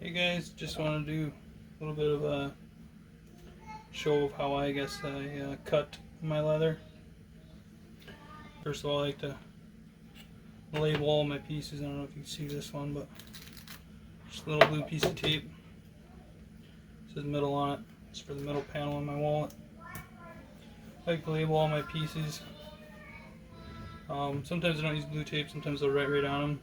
Hey guys, just want to do a little bit of a show of how I cut my leather. First of all, I like to label all my pieces. I don't know if you can see this one, but just a little blue piece of tape. It says middle on it. It's for the middle panel on my wallet. I like to label all my pieces. Sometimes I don't use blue tape, sometimes I'll write right on them.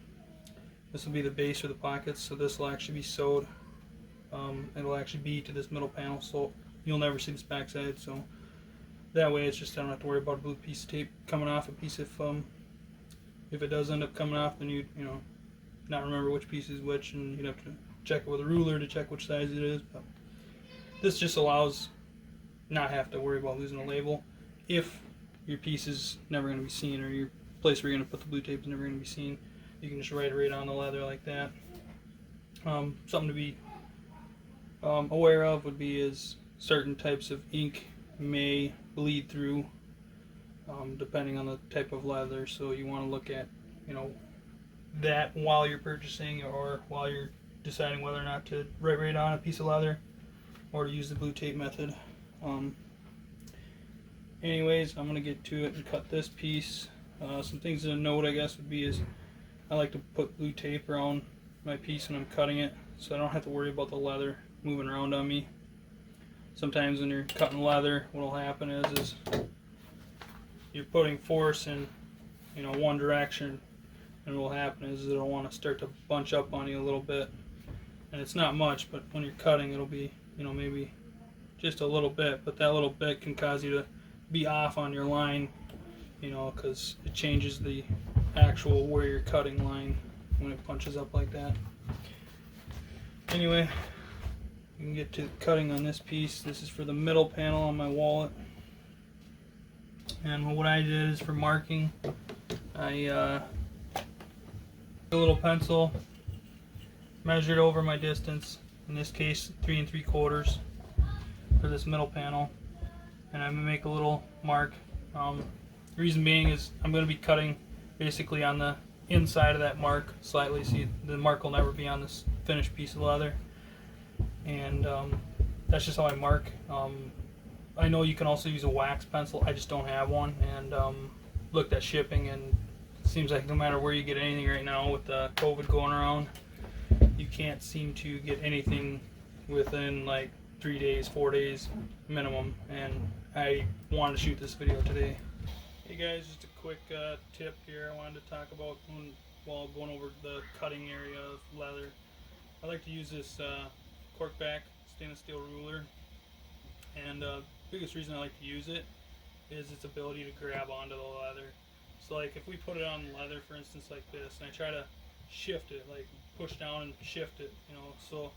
This will be the base for the pockets, so this will actually be sewed. It'll actually be to this middle panel, so you'll never see this backside. So that way, it's just I don't have to worry about a blue piece of tape coming off a piece. If it does end up coming off, then you not remember which piece is which, and you'd have to check it with a ruler to check which size it is. But this just allows not have to worry about losing a label if your piece is never going to be seen, or your place where you're going to put the blue tape is never going to be seen. You can just write it right on the leather like that. Something to be aware of would be is certain types of ink may bleed through depending on the type of leather. So you want to look at that while you're purchasing, or while you're deciding whether or not to write right on a piece of leather or to use the blue tape method. Anyways, I'm going to get to it and cut this piece. Some things to note, I guess, would be is I like to put blue tape around my piece when I'm cutting it, so I don't have to worry about the leather moving around on me. Sometimes when you're cutting leather, what will happen is you're putting force in one direction, and what will happen is it'll want to start to bunch up on you a little bit, and it's not much, but when you're cutting, it'll be maybe just a little bit, but that little bit can cause you to be off on your line, because it changes the actual where you're cutting line when it punches up like that. Anyway, you can get to cutting on this piece. This is for the middle panel on my wallet, and what I did is for marking, I a little pencil, measured over my distance, in this case 3 3/4 for this middle panel, and I'm going to make a little mark. The reason being is I'm going to be cutting basically on the inside of that mark slightly, so the mark will never be on this finished piece of leather, and that's just how I mark. I know you can also use a wax pencil. I just don't have one, and looked at shipping, and it seems like no matter where you get anything right now with COVID going around, you can't seem to get anything within like 3 days, 4 days minimum, and I wanted to shoot this video today. Hey guys, just a quick tip here I wanted to talk about while going over the cutting area of leather. I like to use this corkback stainless steel ruler, and the biggest reason I like to use it is its ability to grab onto the leather. So like if we put it on leather, for instance, like this, and I try to shift it, like push down and shift it, so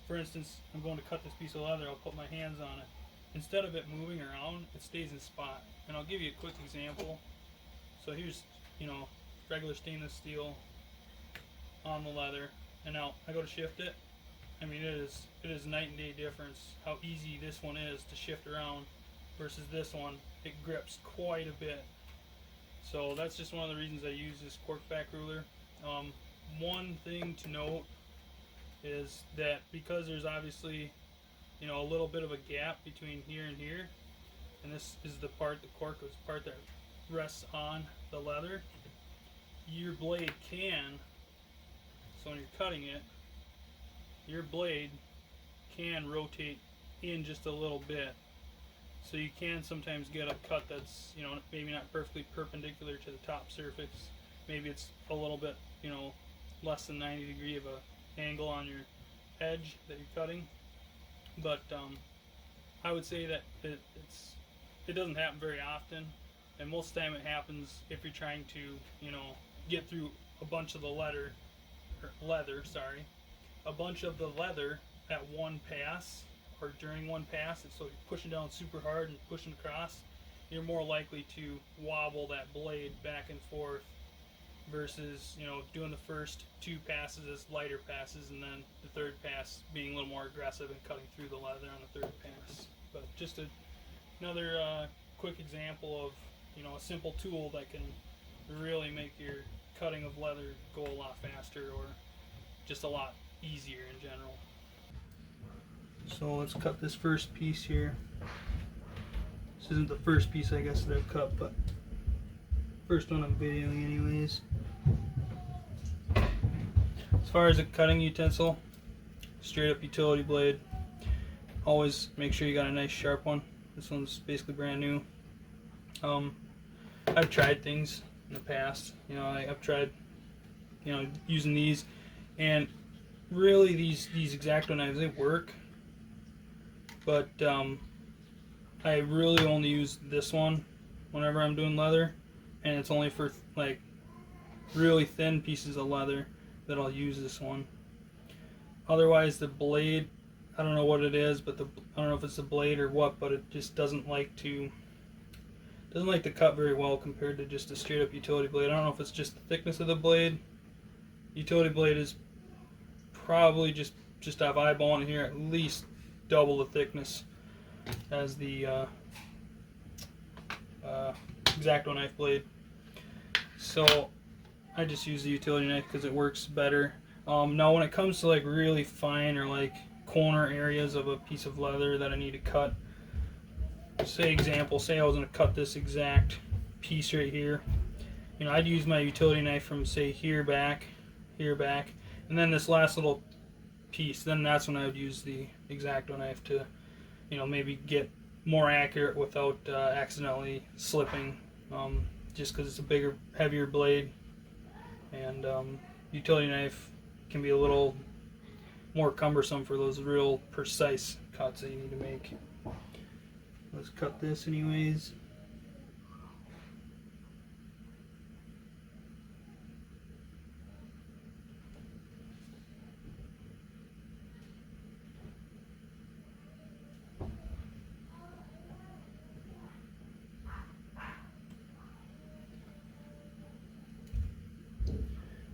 for instance, I'm going to cut this piece of leather, I'll put my hands on it. Instead of it moving around, it stays in spot. And I'll give you a quick example. So here's, regular stainless steel on the leather, and now I go to shift it. I mean, it is night and day difference how easy this one is to shift around versus this one. It grips quite a bit. So that's just one of the reasons I use this corkback ruler. One thing to note is that because there's obviously a little bit of a gap between here and here, and this is the cork is the part that rests on the leather, your blade can, so when you're cutting it, your blade can rotate in just a little bit, so you can sometimes get a cut that's maybe not perfectly perpendicular to the top surface. Maybe it's a little bit less than 90 degree of a angle on your edge that you're cutting, but I would say that it doesn't happen very often, and most of the time it happens if you're trying to get through a bunch of the leather at one pass, or during one pass, and so you're pushing down super hard and pushing across, you're more likely to wobble that blade back and forth versus doing the first 2 passes as lighter passes, and then the third pass being a little more aggressive and cutting through the leather on the third pass. But just another quick example of a simple tool that can really make your cutting of leather go a lot faster, or just a lot easier in general. So let's cut this first piece here. This isn't the first piece, I guess, that I've cut, but first one I'm videoing anyways. As far as a cutting utensil, straight up utility blade. Always make sure you got a nice sharp one. This one's basically brand new. I've tried things in the past. I've tried, using these, and really these X-Acto knives, they work. But I really only use this one whenever I'm doing leather, and it's only for like really thin pieces of leather that I'll use this one. Otherwise, the blade, I don't know what it is, but I don't know if it's the blade or what, but it just doesn't like to cut very well compared to just a straight up utility blade. I don't know if it's just the thickness of the blade. Utility blade is probably just off eyeballing here at least double the thickness as the X-Acto knife blade. So I just use the utility knife because it works better. Now when it comes to like really fine or like corner areas of a piece of leather that I need to cut, say I was going to cut this exact piece right here, I'd use my utility knife from say here back, and then this last little piece, then that's when I would use the X-Acto knife to maybe get more accurate without accidentally slipping, just because it's a bigger, heavier blade, and utility knife can be a little more cumbersome for those real precise cuts that you need to make. Let's cut this anyways.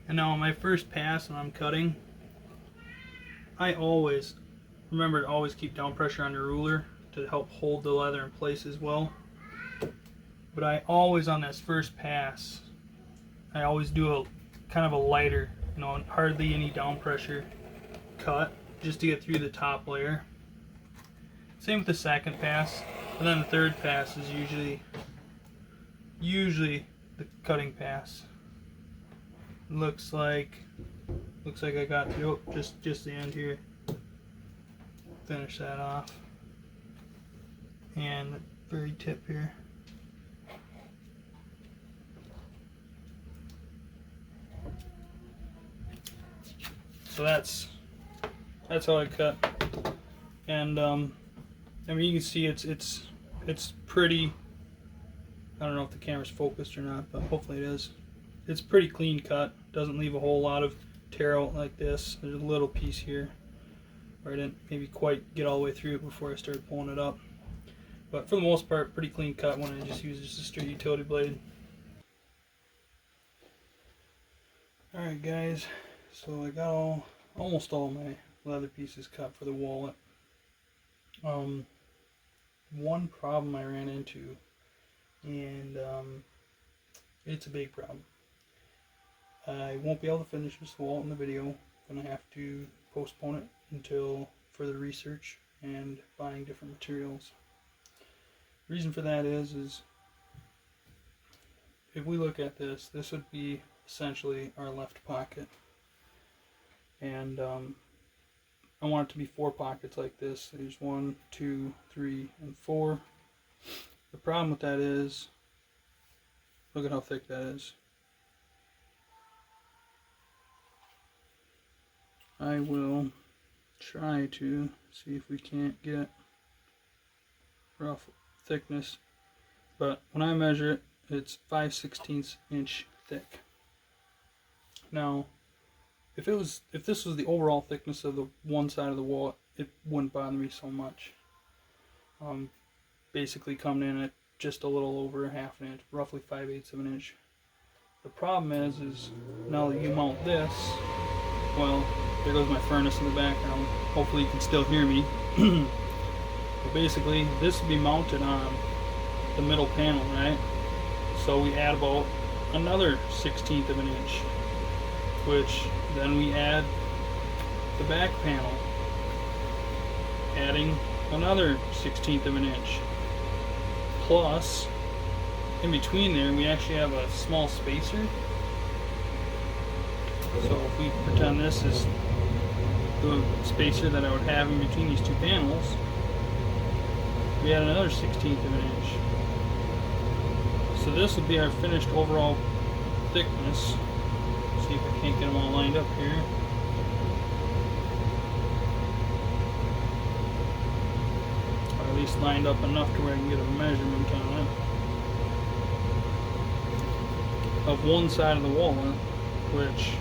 And now on my first pass when I'm cutting, I always remember to always keep down pressure on your ruler to help hold the leather in place as well. But I always, on this first pass, I always do a kind of a lighter, hardly any down pressure cut, just to get through the top layer. Same with the second pass, and then the third pass is usually the cutting pass. Looks like I got through just the end here. Finish that off, and the very tip here. So that's how I cut, and you can see it's pretty. I don't know if the camera's focused or not, but hopefully it is. It's pretty clean cut. Doesn't leave a whole lot of tear out like this. There's a little piece here where I didn't maybe quite get all the way through it before I started pulling it up. But for the most part, pretty clean cut when I just use a straight utility blade. Alright guys, so I got almost all my leather pieces cut for the wallet. One problem I ran into, and it's a big problem. I won't be able to finish this wallet in the video. I'm going to have to postpone it until further research and buying different materials. The reason for that is if we look at this would be essentially our left pocket. And I want it to be 4 pockets like this. There's 1, 2, 3, and 4. The problem with that is, look at how thick that is. I will try to see if we can't get rough thickness, but when I measure it, it's 5/16 inch thick. Now, if this was the overall thickness of the one side of the wallet, it wouldn't bother me so much. Basically coming in at just a little over 1/2 inch, roughly 5/8 of an inch. The problem is now that you mount this, well, there goes my furnace in the background. Hopefully you can still hear me. But basically, this will be mounted on the middle panel, right? So we add about another 1/16 of an inch, which then we add the back panel, adding another 1/16 of an inch. Plus, in between there, we actually have a small spacer. So if we pretend this is the spacer that I would have in between these two panels, we add another 1/16 of an inch. So this would be our finished overall thickness. See if I can't get them all lined up here. Or at least lined up enough to where I can get a measurement on it. Of one side of the wallet, which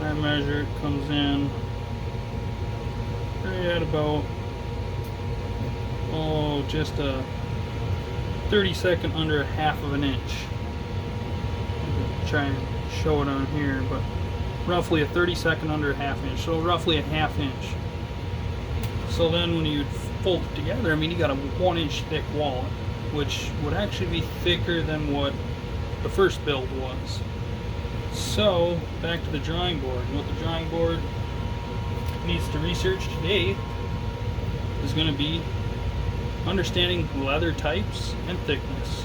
I measure comes in right at about, just a 32nd under a half of an inch. I'm try and show it on here, but roughly a 32nd under a half inch, so roughly a half inch. So then when you fold it together, I mean, you got a 1 inch thick wallet, which would actually be thicker than what the first build was. So back to the drawing board. And what the drawing board needs to research today is going to be understanding leather types and thickness.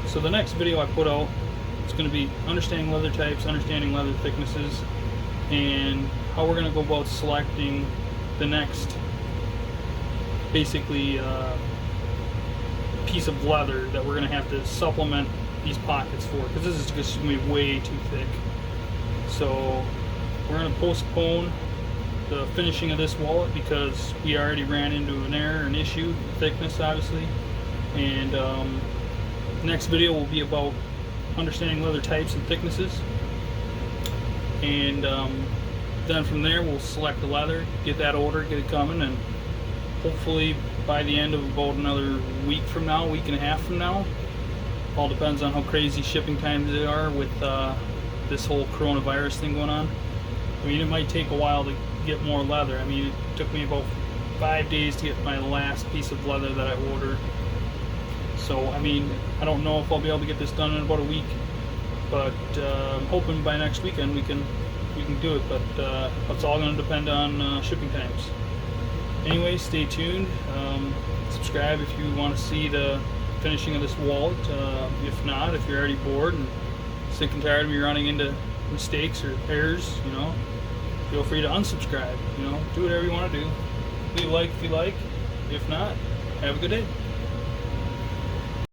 So the next video I put out is going to be understanding leather types, understanding leather thicknesses, and how we're going to go about selecting the next basically piece of leather that we're going to have to supplement these pockets for, because this is just going to be way too thick. So we're going to postpone the finishing of this wallet because we already ran into an error, an issue, thickness obviously. And next video will be about understanding leather types and thicknesses, and then from there we'll select the leather, get that order, get it coming, and hopefully by the end of about another week from now, week and a half from now, all depends on how crazy shipping times they are with this whole coronavirus thing going on. I mean, it might take a while to get more leather. I mean, it took me about 5 days to get my last piece of leather that I ordered. So, I mean, I don't know if I'll be able to get this done in about a week, but I'm hoping by next weekend we can do it. But it's all going to depend on shipping times. Anyway, stay tuned. Subscribe if you want to see the finishing of this wallet. If not, if you're already bored and sick and tired of me running into mistakes or errors, you know, feel free to unsubscribe. You know, do whatever you want to do. Leave a like if you like. If not, have a good day.